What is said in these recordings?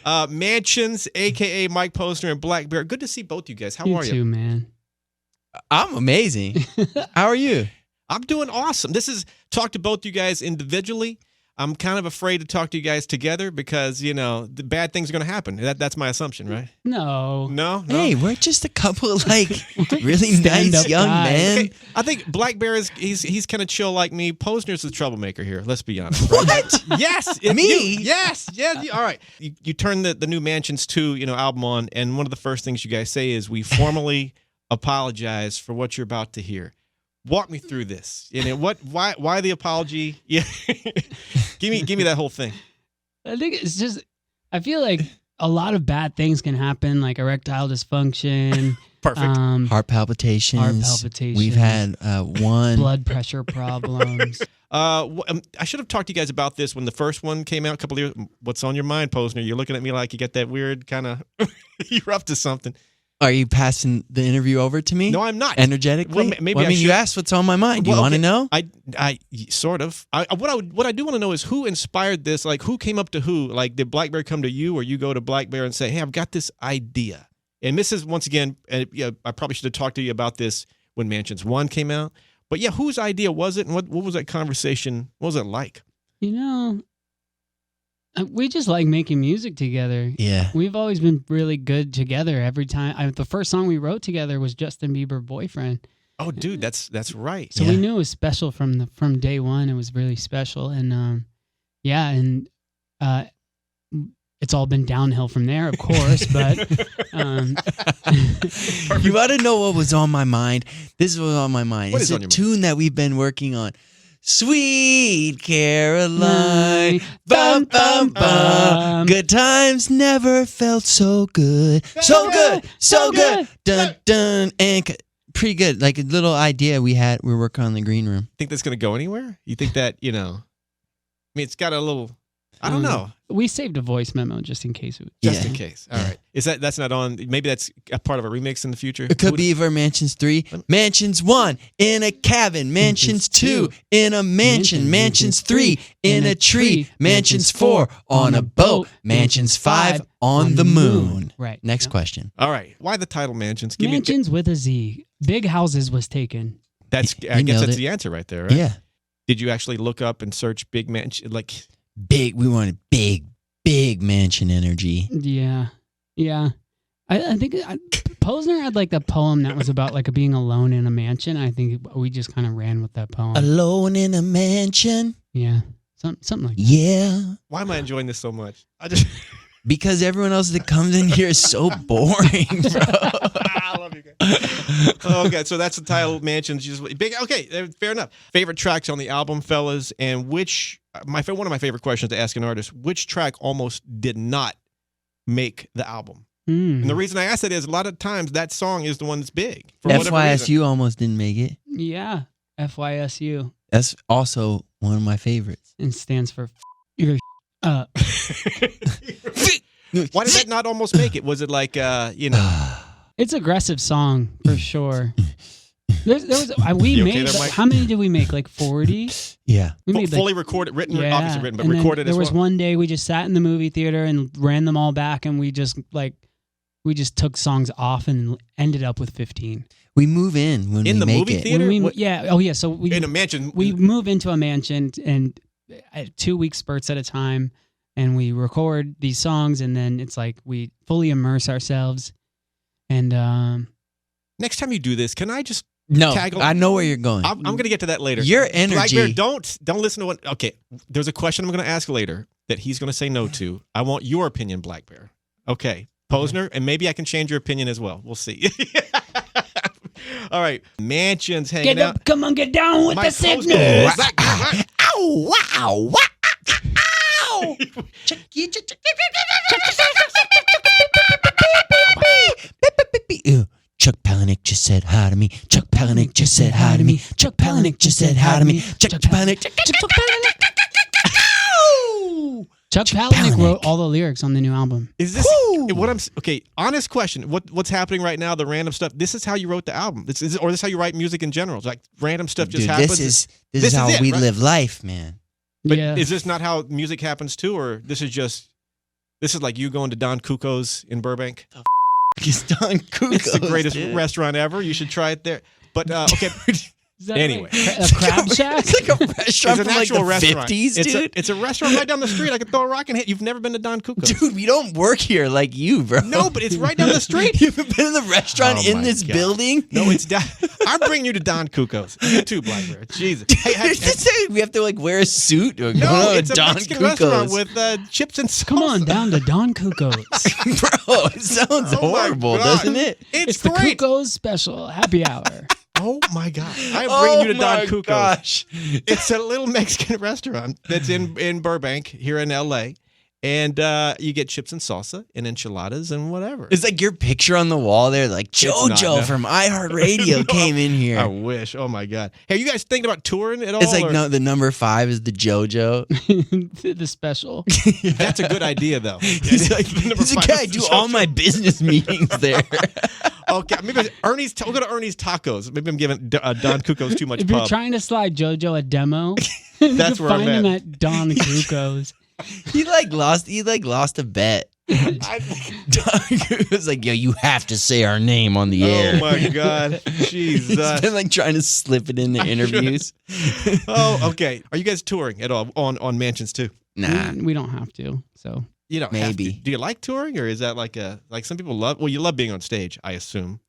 Mansionz, a.k.a. Mike Posner and Black Bear. Good to see both you guys. How are you? You too, man. I'm amazing. How are you? I'm doing awesome. This is talk to both you guys individually. I'm kind of afraid to talk to you guys together because, the bad things are going to happen. That's my assumption, right? No. No? Hey, we're just a couple of really nice young men. Okay. I think Black Bear he's kind of chill like me. Posner's the troublemaker here. Let's be honest. Right? What? Yes. Me? Yes. All right. You turn the new Mansionz 2, album on, and one of the first things you guys say is we formally apologize for what you're about to hear. Walk me through this. Why the apology? Yeah. give me that whole thing. I think it's just, I feel like a lot of bad things can happen, like erectile dysfunction. Perfect. Heart palpitations. We've had one. Blood pressure problems. I should have talked to you guys about this when the first one came out a couple of years. What's on your mind, Posner? You're looking at me like you got that weird kind of, you're up to something. Are you passing the interview over to me? No, I'm not. Energetically? Well, maybe you asked what's on my mind. Do you want to know? I sort of. What I do want to know is who inspired this. Like, who came up to who? Like, did Black Bear come to you, or you go to Black Bear and say, "Hey, I've got this idea." And this is once again, I probably should have talked to you about this when Mansionz 1 came out. But yeah, whose idea was it, and what was that conversation? What was it like? We just like making music together. Yeah. We've always been really good together every time. The first song we wrote together was Justin Bieber Boyfriend. Oh, dude, that's right. So we knew it was special from day one. It was really special. And it's all been downhill from there, of course. But you want to know what was on my mind? This was on my mind. It's a tune that we've been working on. Sweet Caroline, bum, bum, bum. Good times never felt so good. So good. Dun, dun. And pretty good. Like a little idea we were working on in the green room. Think that's going to go anywhere? You think that, it's got a little, I don't know. We saved a voice memo just in case. Just in case. All right. That's not on, maybe that's a part of a remix in the future? It could be for Mansionz 3. Mansionz 1 in a cabin. Mansionz 2 in a mansion. Mansionz 3 in a tree. Mansionz 4 on a boat. Mansionz 5 on the moon. Right. Next question. All right. Why the title Mansionz? Mansionz with a Z. Big houses was taken. I guess that's the answer right there, right? Yeah. Did you actually look up and search big mansion? Big, we wanted big mansion energy. Yeah. I think Posner had like the poem that was about like being alone in a mansion. I think we just kind of ran with that poem. Alone in a mansion? Yeah. Something like that. Yeah. Why am I enjoying this so much? Because everyone else that comes in here is so boring, bro. I love you guys. Okay, so that's the title, Mansionz. Just big. Okay, fair enough. Favorite tracks on the album, fellas, and one of my favorite questions to ask an artist: which track almost did not make the album? And the reason I ask that is a lot of times that song is the one that's big. FYSU almost didn't make it. Yeah, FYSU. That's also one of my favorites. And stands for your Why did that not almost make it? Was it like, It's an aggressive song for sure. We made how many did we make? Like 40? Yeah. We made fully recorded, obviously written, but recorded as well. There was one day we just sat in the movie theater and ran them all back, and we just took songs off and ended up with 15. We move in when in we the make movie it. theater. So we in a mansion. We move into a mansion and 2-week spurts at a time, and we record these songs, and then it's like we fully immerse ourselves. And next time you do this, can I just tag I know where you're going. I'm going to get to that later. Your energy. Black Bear, don't listen to what. Okay, there's a question I'm going to ask later that he's going to say no to. I want your opinion, Black Bear. Okay, Posner, and maybe I can change your opinion as well. We'll see. All right, Mansionz hanging out. Come on, get down with the signal. Ow! Wow! Wow! Ow! Chuck Palahniuk just said hi to me. Chuck Palahniuk just said hi to me. Chuck Palahniuk just said hi to me. Chuck Palahniuk. Chuck Palahniuk wrote all the lyrics on the new album. Is this what I'm? Okay, honest question. What's happening right now? The random stuff. This is how you wrote the album. This is how you write music in general. It's like random stuff just happens. This is how we live life, man. But is this not how music happens too, or this is This is like you going to Don Cuco's in Burbank. It's Don Cuco's. It's the greatest restaurant ever. You should try it there. But okay. Is that Anyway. like a crab shack? It's like a restaurant It's an from like actual the restaurant. 50s, dude. It's a restaurant right down the street. I could throw a rock and hit. You've never been to Don Cuco's. Dude, we don't work here like you, bro. No, but it's right down the street. You haven't been in the restaurant Oh in my this God. building? No, it's down. I'm bringing you to Don Cuco's. You too, Blackbear. Jesus. Hey, We have to like wear a suit or go no, to it's a Don Mexican restaurant Cuco's. with chips and salsa. Come on down to Don Cuco's. Bro, it sounds Oh my horrible, God. doesn't it? It's the great. Cuco's special happy hour. Oh my God. I am bringing you to Don Cuco's. Gosh. It's a little Mexican restaurant that's in Burbank here in LA. And you get chips and salsa and enchiladas and whatever. It's like your picture on the wall there, like JoJo not, no. from iHeartRadio came in here. I wish. Oh my God. Hey, you guys thinking about touring at all? It's like or- no, the number 5 is the JoJo. The special. That's a good idea though. He's like, I do all my business meetings there. Okay, maybe Ernie's. We'll go to Ernie's Tacos. Maybe I'm giving Don Cuco's too much If you're pub. trying to slide JoJo a demo, That's you where I'm can find him at. at Don Cuco's. He lost a bet. It was like, yo, you have to say our name on the air. Oh my God, He's Jesus! been like trying to slip it in the interviews. Oh, okay. Are you guys touring at all on Mansionz too? Nah, We don't have to. So You don't have Maybe. to. Do you like touring, or is that like some people love? Well, you love being on stage, I assume.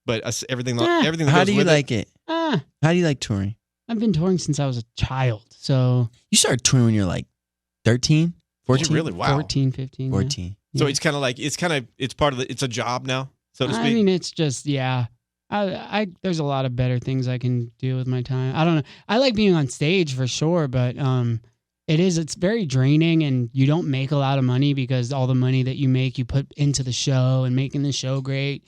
But everything that how goes do you with like it? ah, How do you like touring? I've been touring since I was a child. So You started touring when you're like 13, 14? You really? Wow. 14, 15. 14. So Yeah. it's kind of like it's part of it's a job now, so to speak. I mean, it's just, yeah. I there's a lot of better things I can do with my time. I don't know. I like being on stage for sure, but it's very draining, and you don't make a lot of money because all the money that you make you put into the show and making the show great.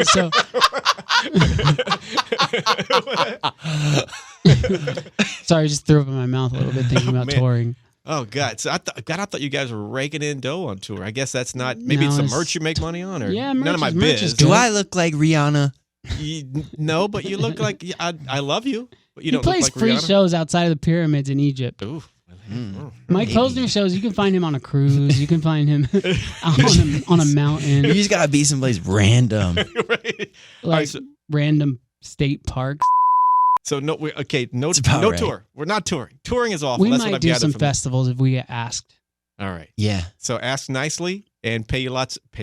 So sorry, I just threw up in my mouth a little bit thinking about Man. touring. Oh God! So I thought you guys were raking in dough on tour. I guess that's not. Maybe No, it's the it's- merch you make money on, or Yeah, none of my merch biz. is Do good. I look like Rihanna? No, but you look like I love you. But you He don't look plays like free Rihanna. shows outside of the pyramids in Egypt. Ooh. Mike Maybe. Posner shows, you can find him on a cruise. You can find him on a mountain, You just gotta be someplace random. Right. like so- random state parks. So no, no It's about right. tour. We're not touring. Touring is awful. We That's what might I've do gathered some from this. festivals if we get asked. All right. Yeah. So ask nicely and pay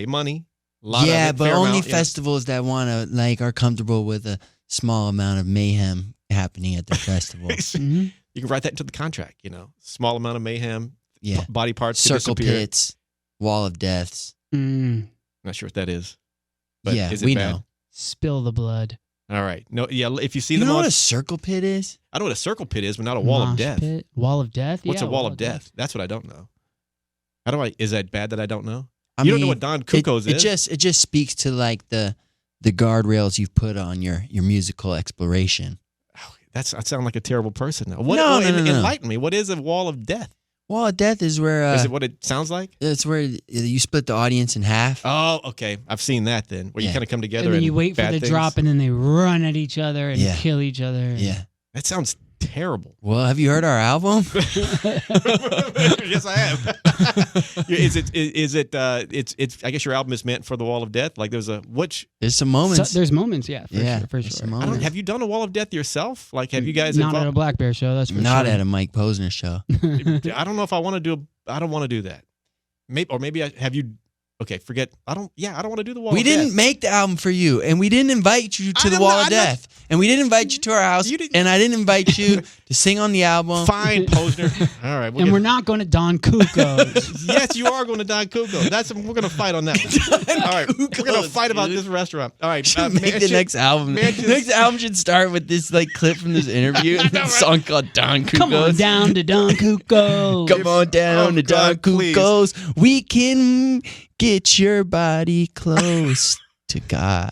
money. Lot Yeah, of it, but fair only amount, yeah. festivals that wanna are comfortable with a small amount of mayhem happening at their festival. Mhm. You can write that into the contract. Small amount of mayhem. Yeah. Body parts can Circle disappear. pits, wall of deaths. Mm. Not sure what that is. But Yeah, is it we bad? know. Spill the blood. All right. No. Yeah. If you see You them know on, what a circle pit is? I know what a circle pit is, but not a wall of Mosh death. pit. Wall of death? What's Yeah, a wall of death? That's what I don't know. Is that bad that I don't know? I You don't mean, know what Don Cuco's it is? It just speaks to like the guardrails you've put on your musical exploration. I sound like a terrible person now. What, No. Enlighten me. What is a wall of death? Wall of death is where Is it what it sounds like? it's where you split the audience in half. Oh, okay. I've seen that then, where you Yeah. kind of come together And then and you wait for bad the things. drop, and then they run at each other and Yeah. kill each other. Yeah. That sounds terrible. Well, have you heard our album? Yes, I have. Is it? It's. I guess your album is meant for the wall of death. Like there's There's some moments. So, there's moments, yeah, for yeah, sure. For there's sure. some I don't. moments. Have you done a wall of death yourself? Like, have you guys? Not at a involved? Black Bear show, that's for Not sure. at a Mike Posner show. I don't know if I want to do. I don't want to do that. Maybe I have you. Okay, forget. I don't want to do the wall. We of didn't death. make the album for you, and we didn't invite you to I the don't Wall know, of I'm not- Death, and we didn't invite you to our house, You didn't- and I didn't invite you to sing on the album. Fine, Posner. All right, And we're not going to Don Cuco's. Yes, you are going to Don Cuco. We're going to fight on that one. All right, we're going to Cuco's, fight about dude. this restaurant. All right, Should make the next album. Mansionz- The next album should start with this like clip from this interview and a song called Don Cuco's. Come on down to Don Cuco's. Come on down to Don God, please. Cuco's. We can get your body close to God.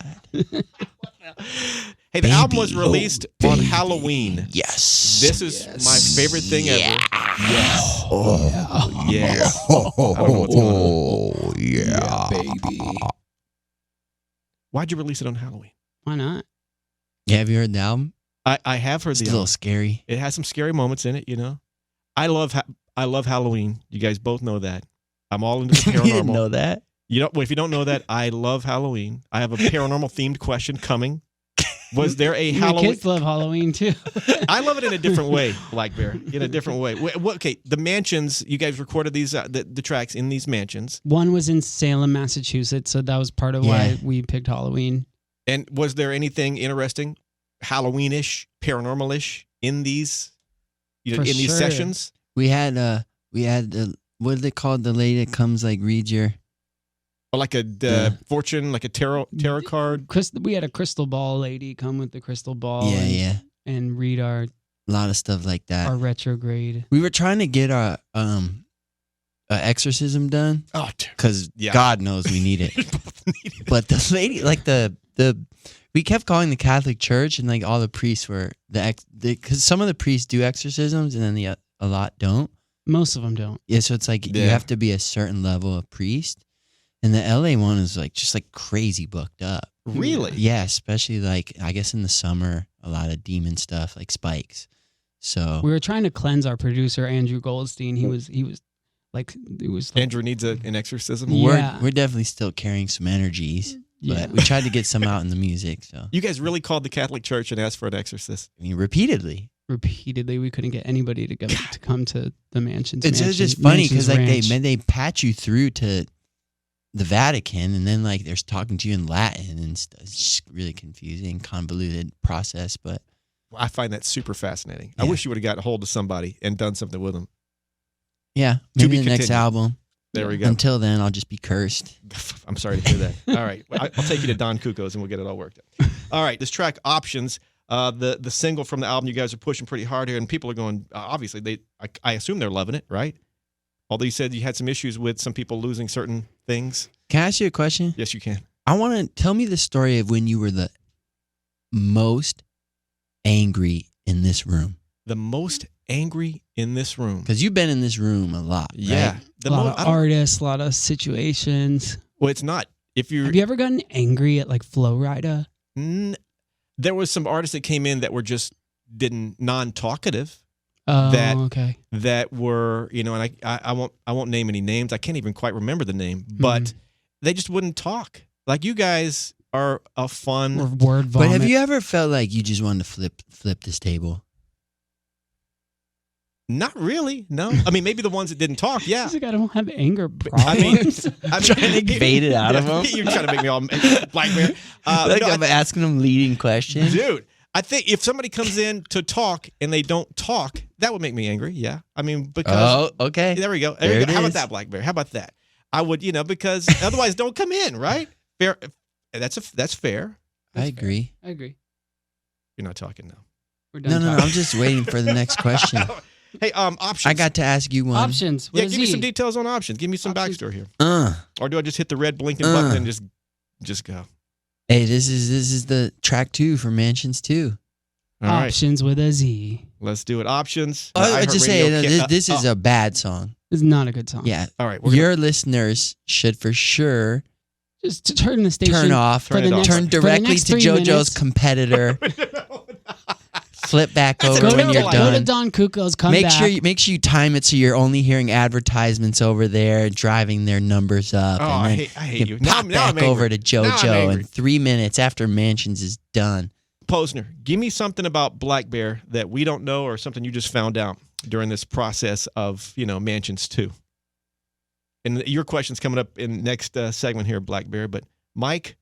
Hey, the album was Baby, released oh, on baby. Halloween. Yes. This is my favorite thing ever. Yes. Oh, Yes. I don't know what's going on. Oh, yeah. baby. Why'd you release it on Halloween? Why not? Yeah, have you heard the album? I have heard It's the a little album. scary. It has some scary moments in it, I love I love Halloween. You guys both know that. I'm all into the paranormal. You didn't know that? Well, if you don't know that, I love Halloween. I have a paranormal themed question coming. Was there a Halloween? My kids love Halloween too. I love it in a different way, Black Bear. In a different way. Okay, the Mansionz. You guys recorded these the tracks in these Mansionz. One was in Salem, Massachusetts, so that was part of why we picked Halloween. And was there anything interesting, Halloweenish, paranormal-ish in these, these sessions? We had what are they called? The lady that comes like reads your. Or like a fortune, like a tarot card. We had a crystal ball lady come with the crystal ball. And read a lot of stuff like that. Our retrograde. We were trying to get our exorcism done. Oh, because God knows we need it. But the lady, like we kept calling the Catholic Church, and like all the priests were because some of the priests do exorcisms, and then a lot don't. Most of them don't. Yeah, so it's like you have to be a certain level of priest. And the LA one is like just like crazy booked up. Really? Yeah, especially like I guess in the summer, a lot of demon stuff like spikes. So we were trying to cleanse our producer Andrew Goldstein. He was like Andrew needs an exorcism. Yeah. We're definitely still carrying some energies, but we tried to get some out in the music. So you guys really called the Catholic Church and asked for an exorcist? I mean, repeatedly, we couldn't get anybody to come to the Mansionz. It's just funny because like they patch you through to the Vatican, and then like they're talking to you in Latin and stuff. It's just really confusing, convoluted process. But I find that super fascinating. I wish you would have got a hold of somebody and done something with them. Yeah, maybe the next album. There we go. Until then, I'll just be cursed. I'm sorry to hear that. All right, I'll take you to Don Cuco's and we'll get it all worked out. All right, this track Optionz, the single from the album, you guys are pushing pretty hard here, and people are going. Obviously, I assume they're loving it, right? Although you said you had some issues with some people losing certain things. Can I ask you a question? Yes, you can. I want to tell me the story of when you were the most angry in this room. The most angry in this room? Because you've been in this room a lot. Yeah. Right? A lot of artists, a lot of situations. Well, it's not. Have you ever gotten angry at like Flo Rida? There was some artists that came in that were just non-talkative. That were, and I won't name any names. I can't even quite remember the name, but they just wouldn't talk. Like you guys are a fun word vomit. But have you ever felt like you just wanted to flip this table? Not really. No. I mean, maybe the ones that didn't talk. Yeah. He's like, I don't have anger problems. I'm trying to bait it out of him. You're trying to make me all Black Bear. I'm asking him leading questions, dude. I think if somebody comes in to talk and they don't talk, that would make me angry. Yeah. I mean, because. Oh, okay. There we go. How about that, Black Bear? How about that? I would, because otherwise don't come in, right? Fair. That's fair. I agree. You're not talking now. We're done. No. I'm just waiting for the next question. Hey, Optionz. I got to ask you one. Optionz. Yeah, give me some details on Optionz. Give me some backstory here. Or do I just hit the red blinking button and just go? Hey, this is the track 2 for Mansionz 2. All right. Optionz with a Z. Let's do it. Optionz. I just say this is a bad song. It's not a good song. Yeah. All right. Your listeners should for sure just turn the station. Turn off. Turn directly to JoJo's competitor. Flip back over when you're done. Go to Don Cuco's. Make sure you time it so you're only hearing advertisements over there, driving their numbers up. Oh, and then I hate you. Pop back over to JoJo in 3 minutes after Mansionz is done. Posner, give me something about Black Bear that we don't know, or something you just found out during this process of Mansionz 2. And your question's coming up in next segment here, Black Bear. But Mike,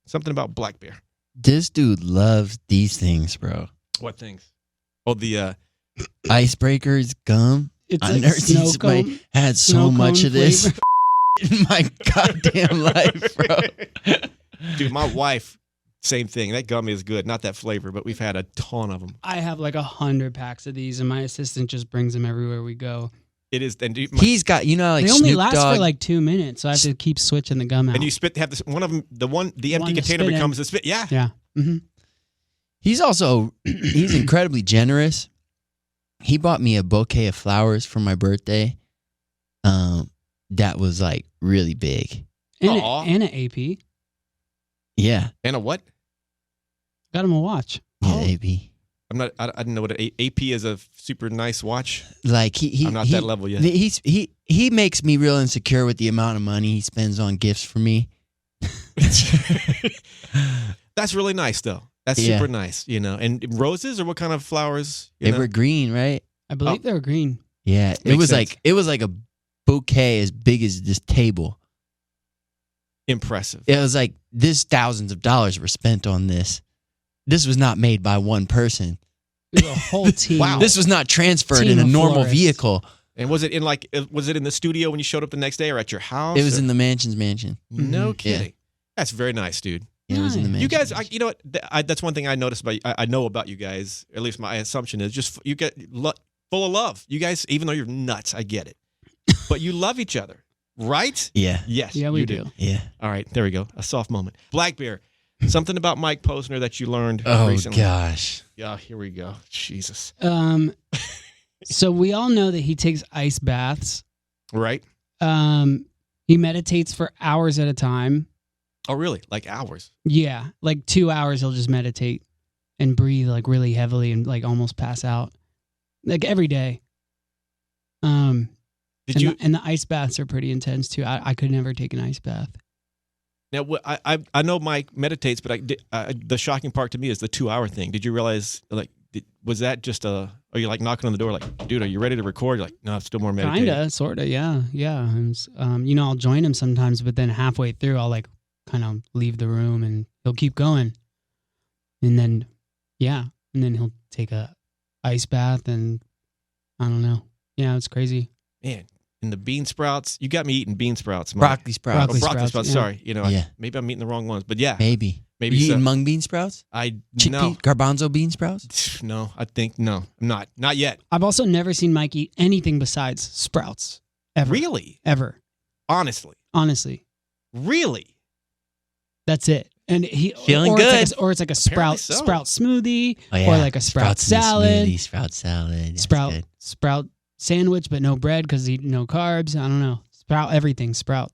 something about Black Bear. This dude loves these things, bro. What things? Oh, the icebreakers, gum. It's like snow cone. Had so much of this in my goddamn life, bro. Dude, my wife, same thing. That gum is good. Not that flavor, but we've had a ton of them. I have like 100 packs of these, and my assistant just brings them everywhere we go. It is. And he's got, like they only Snoop last Dogg. for like 2 minutes, so I have to keep switching the gum out. And you have this one of them. The empty container becomes the spit. Yeah. Yeah. Mm-hmm. He's incredibly generous. He bought me a bouquet of flowers for my birthday. That was like really big. And an AP. Yeah. And a what? Got him a watch. Yeah, AP. I didn't know what an AP is. A super nice watch. Like I'm not that level yet. He makes me real insecure with the amount of money he spends on gifts for me. That's really nice, though. That's super nice, And roses, or what kind of flowers? They were green, right? I believe they were green. Yeah, it was like a bouquet as big as this table. Impressive. It was like thousands of dollars were spent on this. This was not made by one person. It was a whole team. Wow. This was not transferred in a normal vehicle. And was it in the studio when you showed up the next day, or at your house? It was in the Mansionz mansion. No kidding. That's very nice, dude. Yeah, it was in the mansion. You guys, you know what? That's one thing I noticed about. I know about you guys. At least my assumption is just you get full of love. You guys, even though you're nuts, I get it, but you love each other, right? Yeah. Yes. Yeah, we do. Yeah. All right, there we go. A soft moment. Black Bear, something about Mike Posner that you learned recently. Oh gosh. Yeah, here we go. Jesus. So we all know that he takes ice baths. Right. He meditates for hours at a time. Oh, really? Like hours? Yeah, like 2 hours he'll just meditate and breathe like really heavily and like almost pass out, like every day. And the ice baths are pretty intense too. I could never take an ice bath. Now, I know Mike meditates, but the shocking part to me is the 2 hour thing. Did you realize, was that just are you like knocking on the door like, dude, are you ready to record? You're like, no, still more meditating. Kinda, sorta, yeah. And, I'll join him sometimes, but then halfway through I'll like kind of leave the room and he'll keep going. And then, he'll take a ice bath and I don't know. Yeah, it's crazy. Man, and the bean sprouts, you got me eating bean sprouts. Mike. Broccoli sprouts. Broccoli sprouts. Yeah. Sorry, maybe I'm eating the wrong ones, but yeah, Maybe you so. eating mung bean sprouts? No, garbanzo bean sprouts? no, I think no, I'm not yet. I've also never seen Mike eat anything besides sprouts. Ever. Really? Ever. Honestly. Really. That's it. And feeling good. It's like a sprout smoothie, Oh, or like a sprout salad. Sprout salad. Sprout sandwich, but no bread because no carbs. I don't know. Sprout everything. Sprout.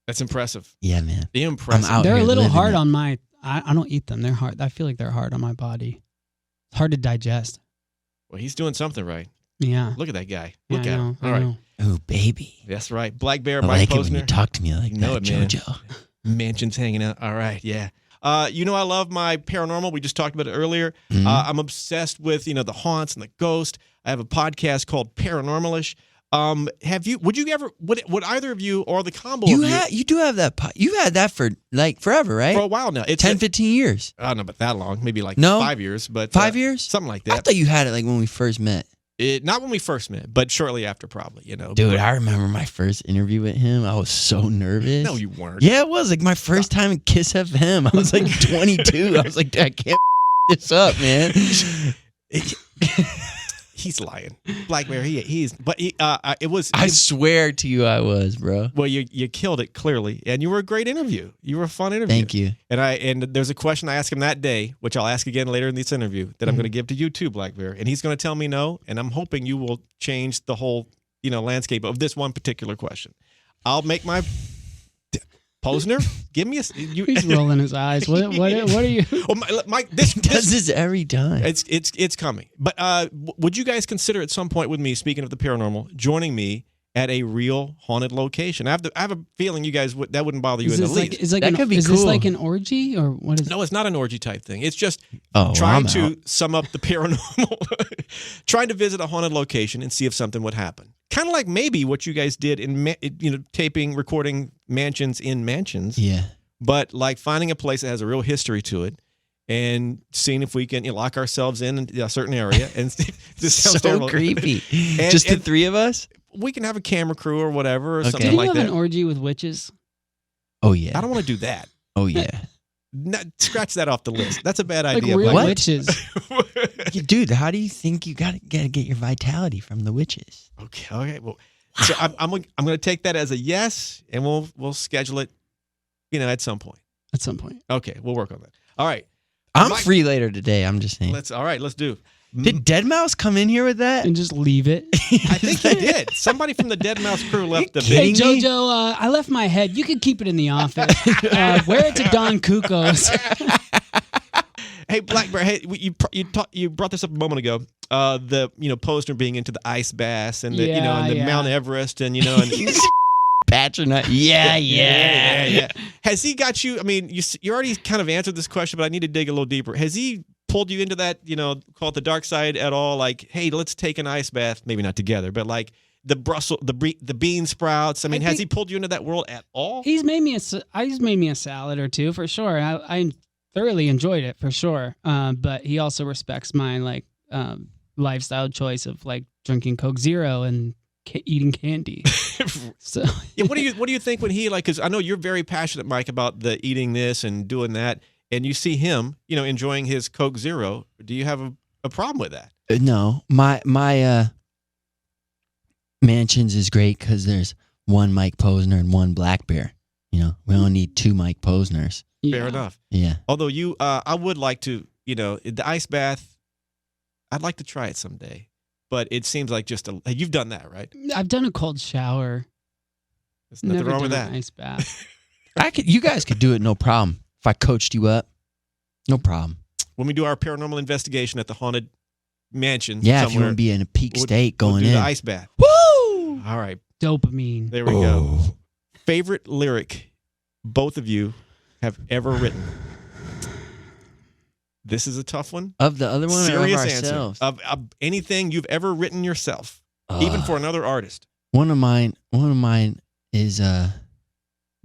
That's impressive. Yeah, man. Impressive. They're a little hard on my. I don't eat them. They're hard. I feel like they're hard on my body. It's hard to digest. Well, he's doing something right. Yeah. Look at that guy. Yeah, Look at him. All I right. know. Oh, baby. That's right. Black Bear, I Mike like Posner. it when you talk to me like know that, it, man. JoJo. Mansionz hanging out. All right, yeah. I love my paranormal. We just talked about it earlier. Mm-hmm. I'm obsessed with the haunts and the ghost. I have a podcast called Paranormalish. Would either of you or the combo of you do have that you had that for like forever, right? for a while now? It's 10-15 years. I don't know about that long, maybe like No? 5 years, but 5 years? something like I that. thought you had it like when we first met. Not when we first met, but shortly after, probably. Dude, I remember my first interview with him. I was so nervous. No, you weren't. Yeah, it was like my first time in Kiss FM. I was like 22. I was like, I can't this up, man. He's lying. Black Bear, he's. But it was. I swear to you, I was, bro. Well, you killed it clearly, and you were a great interview. You were a fun interview. Thank you. And there's a question I asked him that day, which I'll ask again later in this interview, that I'm going to give to you too, Black Bear, and he's going to tell me no, and I'm hoping you will change the whole landscape of this one particular question. I'll make my. Posner, give me a. He's rolling his eyes. What are you? Oh, Mike, this does this every time. It's coming. But would you guys consider at some point with me, speaking of the paranormal, joining me at a real haunted location? I have a feeling you guys that wouldn't bother you in the least. Is this like an orgy or what is? No, it's not an orgy type thing. It's just trying trying to sum up the paranormal, trying to visit a haunted location and see if something would happen. Kind of like maybe what you guys did in recording Mansionz in Mansionz. Yeah. But like finding a place that has a real history to it and seeing if we can lock ourselves in a certain area. And this sounds so terrible. creepy. Just the three of us? We can have a camera crew or whatever or Okay. something Can like you have that. an orgy with witches? Oh, yeah. I don't want to do that. Oh, yeah. Scratch that off the list. That's a bad Like idea. real Black. witches. Dude, how do you think you gotta get your vitality from the witches? Okay. Well, so I'm going to take that as a yes, and we'll schedule it, at some point. At some point. Okay, we'll work on that. All right. I'm free later today. I'm just saying. Let's do. Did Deadmau5 come in here with that? And just leave it. I think he did. Somebody from the Deadmau5 crew left the Hey, kidding me? JoJo, I left my head. You could keep it in the office. Wear it to Don Cuco's. Hey, Black Bear. Hey, you brought this up a moment ago. The Posner being into the ice baths and the and the Mount Everest and and Patronet. Yeah. Has he got you? I mean, you already kind of answered this question, but I need to dig a little deeper. Has he pulled you into that? Call it the dark side at all? Like, hey, let's take an ice bath. Maybe not together, but like the bean sprouts. I mean, has he pulled you into that world at all? He's made me a salad or two for sure. I thoroughly enjoyed it for sure. But he also respects my lifestyle choice of like drinking Coke Zero and eating candy. So yeah, what do you think when he because I know you're very passionate, Mike, about the eating this and doing that, and you see him, enjoying his Coke Zero. Do you have a problem with that? No, my Mansionz is great because there's one Mike Posner and one Black Bear. We only need two Mike Posners. Fair enough. Yeah. Although I would like to, the ice bath. I'd like to try it someday. But it seems like you've done that, right? I've done a cold shower. There's nothing wrong with that. An ice bath. You guys could do it, no problem. If I coached you up, no problem. When we do our paranormal investigation at the haunted mansion, if you want to be in a peak state going we'll do in the ice bath. Woo! All right, dopamine. There we go. Favorite lyric both of you have ever written? This is a tough one. Of the other one, serious or of answer ourselves? of anything you've ever written yourself, even for another artist. One of mine is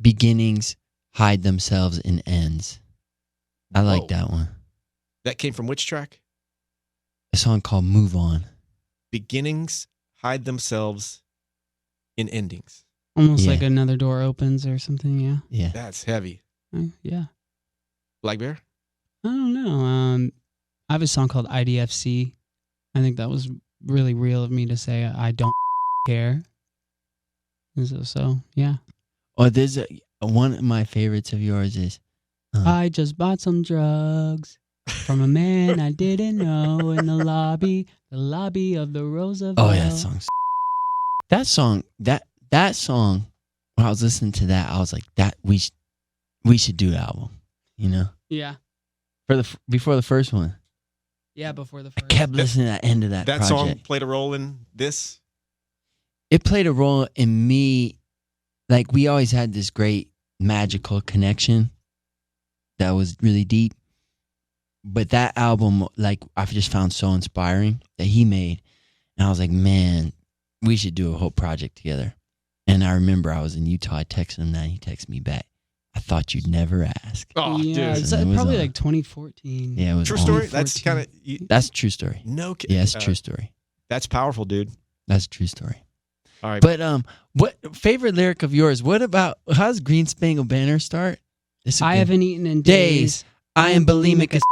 beginnings hide themselves in ends. I like that one. That came from which track? A song called "Move On." Beginnings hide themselves in endings. Almost like another door opens or something. Yeah. Yeah. That's heavy. Yeah. Black Bear? I don't know. I have a song called IDFC. I think that was really real of me to say I don't care. So yeah. Oh, there's one of my favorites of yours is I just bought some drugs from a man I didn't know in the lobby of the Roosevelt. Oh yeah, that song. That song. When I was listening to that, I was like, that we should do the album. Yeah. Before the first one. Yeah, before the first. I kept listening to the end of that project. Song played a role in this? It played a role in me. Like, we always had this great magical connection that was really deep. But that album, like, I just found so inspiring that he made. And I was like, man, we should do a whole project together. And I remember I was in Utah. I texted him that. He texted me back. I thought you'd never ask. Oh, yeah, dude. it's probably like 2014. Yeah, it was true story. That's kind of. That's a true story. No kidding. Yeah, it's a true story. That's powerful, dude. That's a true story. All right. But what favorite lyric of yours? What about how's Green Spangled Banner start? I haven't eaten in days. I am bulimic as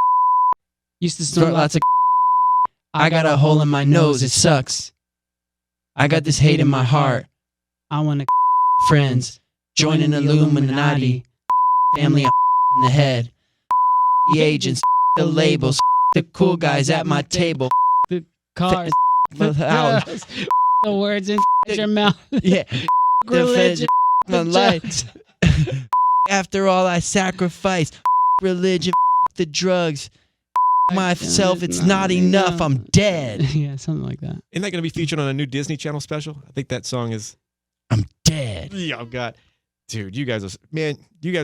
used to snort lots of. I got a hole in my nose. It sucks. I got this hate in my heart. I want to friends join an Illuminati. Family in the head. The agents, the labels, the cool guys at my table. The cars, the house, the words in your mouth. Yeah. Religion, the lights. After all I sacrifice, religion, the drugs, myself, it's not enough, I'm dead. Yeah, something like that. Isn't that going to be featured on a new Disney Channel special? I think that song is... I'm dead. Yeah, I've got... Dude, you guys are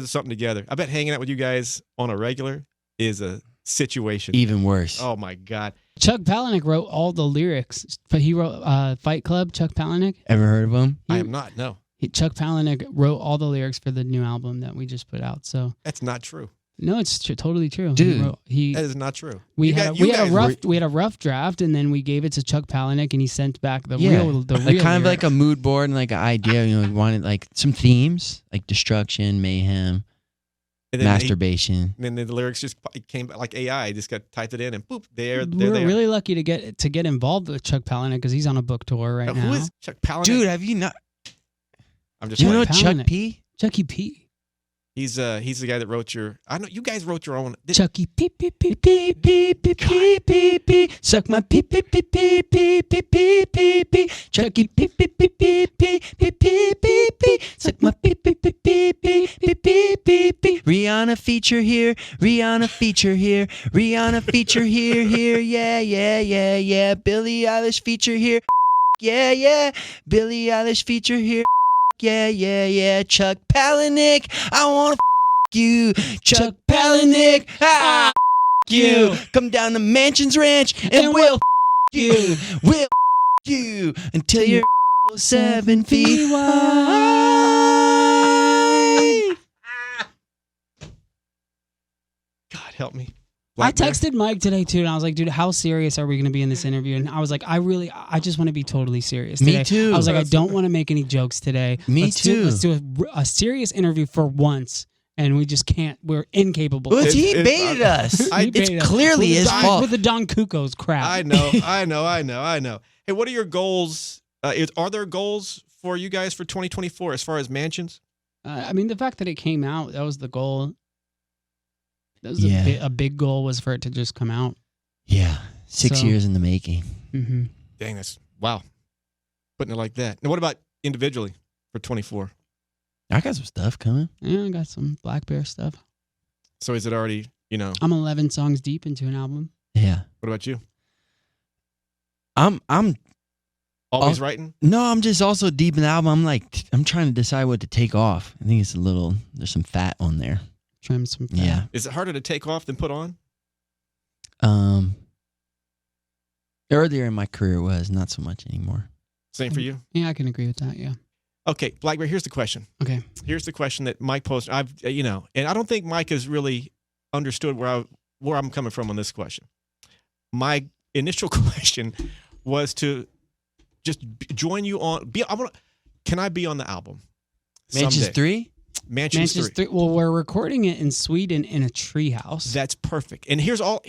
something together. I bet hanging out with you guys on a regular is a situation. Even worse. Oh, my God. Chuck Palahniuk wrote all the lyrics. But he wrote Fight Club, Chuck Palahniuk. Ever heard of him? I have not, no. Chuck Palahniuk wrote all the lyrics for the new album that we just put out. So that's not true. No, it's totally true. Dude, that is not true. We had a rough draft, and then we gave it to Chuck Palahniuk, and he sent back the real kind of like a mood board and like an idea. We wanted like some themes like destruction, mayhem, masturbation. And then the lyrics just came like AI. Just got typed it in, and boop, We're really lucky to get involved with Chuck Palahniuk because he's on a book tour right now. Who is Chuck Palahniuk? Dude, have you not? I'm just. Do you know Chuck P? Chucky P. He's the guy that wrote your. I know you guys wrote your own. Chucky P P P P P P P P P. Suck my P P P P P P P P P. Chucky P P P P P P P P P. Suck my P P P P beep, beep, beep, beep, beep, beep. Rihanna feature here. Rihanna feature here. Rihanna feature here, here. Yeah, yeah, yeah, yeah. Billie Eilish feature here. Yeah, yeah. Billie Eilish feature here. Yeah, yeah, yeah. Chuck Palahniuk, I wanna you. Chuck Palahniuk, you. Come down to Mansionz Ranch and we'll you. We'll you until you're 7 feet wide. God help me. I texted Mike today too, and I was like, dude, how serious are we going to be in this interview? And I was like, I just want to be totally serious today. Me too. I was like, I don't want to make any jokes today. Let's too. Let's do a serious interview for once. And we just can't. We're incapable. Well, he baited us. It's clearly his fault. With the Don Cuco's crap. I know. Hey, what are your goals? Are there goals for you guys for 2024 as far as Mansionz? I mean, the fact that it came out, that was the goal. That was a big goal, was for it to just come out. Yeah. 6 years in the making. Mm-hmm. Dang, that's wow. Putting it like that. Now, what about individually for 24? I got some stuff coming. Yeah, I got some Black Bear stuff. So is it already, I'm 11 songs deep into an album. Yeah. What about you? I'm always writing? No, I'm just also deep in the album. I'm trying to decide what to take off. I think it's there's some fat on there. Trim some fat. Yeah. Is it harder to take off than put on? Earlier in my career it was, not so much anymore. Same for you? Yeah, I can agree with that, yeah. Okay, Blackberry, here's the question. Okay. Here's the question that Mike posted. And I don't think Mike has really understood where I'm coming from on this question. My initial question was to just join you on. Can I be on the album? Mansionz 3? Mansionz 3. Well, we're recording it in Sweden in a treehouse. That's perfect. And here's all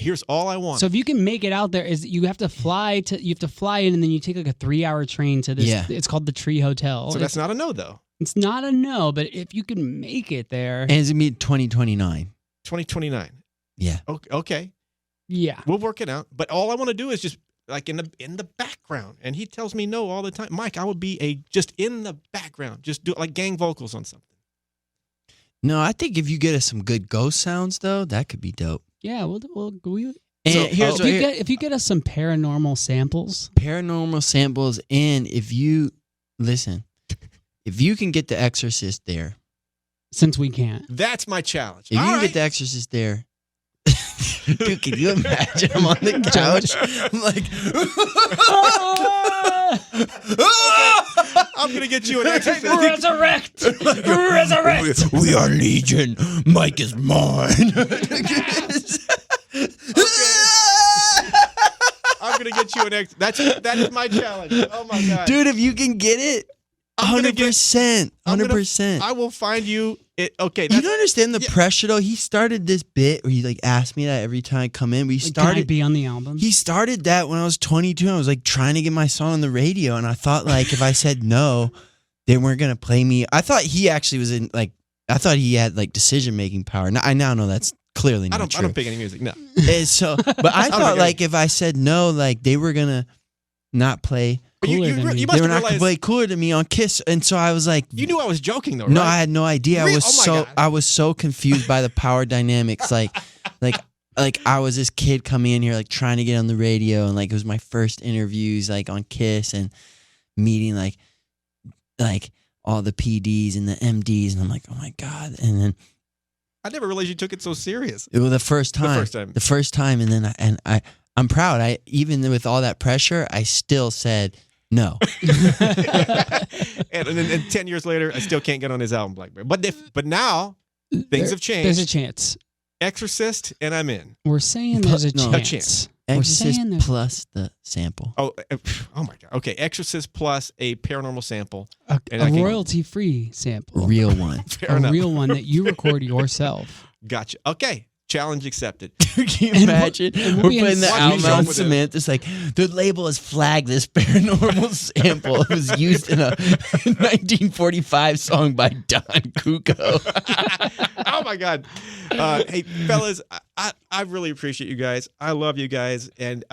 I want. So if you can make it out there, is you have to fly in, and then you take like a 3-hour train to this. Yeah. It's called the Tree Hotel. So that's not a no, though. It's not a no, but if you can make it there, And it's gonna be 2029. 2029. Yeah. Okay. Yeah. We'll work it out. But all I want to do is just like in the background. And he tells me no all the time. Mike, I would be just in the background. Just do like gang vocals on something. No, I think if you get us some good ghost sounds, though, that could be dope. Yeah, if you get us some paranormal samples, and if you can get The Exorcist there, since we can't, that's my challenge. If you can get The Exorcist there, dude, can you imagine? I'm on the couch, I'm like, I'm gonna get you an Exorcist. Resurrect! We are Legion. Mike is mine. I'm gonna get you an that is my challenge. Oh my god, dude! If you can get it, 100%, 100%. I will find you. You don't understand the pressure though. He started this bit where he asked me that every time I come in. Can I be on the album? He started that when I was 22. I was trying to get my song on the radio, and I thought if I said no, they weren't gonna play me. I thought he actually was in I thought he had decision making power. Now I know that's clearly not true. I don't pick any music. No. But I thought if I said no, they were gonna not play. You they were not gonna play Cooler Than Me on Kiss, and so I was like, you knew I was joking though, right? No, I had no idea. God. I was so confused by the power dynamics. I was this kid coming in here trying to get on the radio, and it was my first interviews on Kiss and meeting all the PDs and the MDs, and I'm like, oh my god! And then I never realized you took it so serious. It was the first time, and then I'm proud. Even with all that pressure, I still said no. and then 10 years later, I still can't get on his album, Blackberry. But now things have changed. There's a chance. Exorcist, and I'm in. We're saying there's a chance. Exorcist plus the sample. Oh my god. Okay, Exorcist plus a paranormal sample. A royalty-free sample. A real one. A real one that you record yourself. Gotcha. Okay. Challenge accepted. Can you imagine? We're putting the album out, Samantha's the label has flagged this paranormal sample. It was used in a 1945 song by Don Cuco. Oh my god. Hey fellas, I really appreciate you guys. I love you guys, and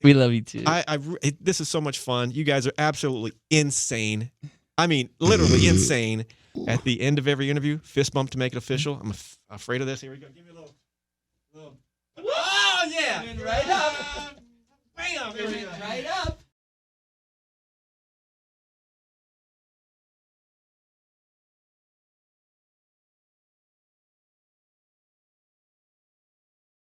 we love you too. This is so much fun. You guys are absolutely insane. I mean, literally insane. at the end of every interview, fist bump to make it official. I'm afraid of this. Here we go. Give me a little. Oh yeah! Right up. Bam! Here we go. Right up.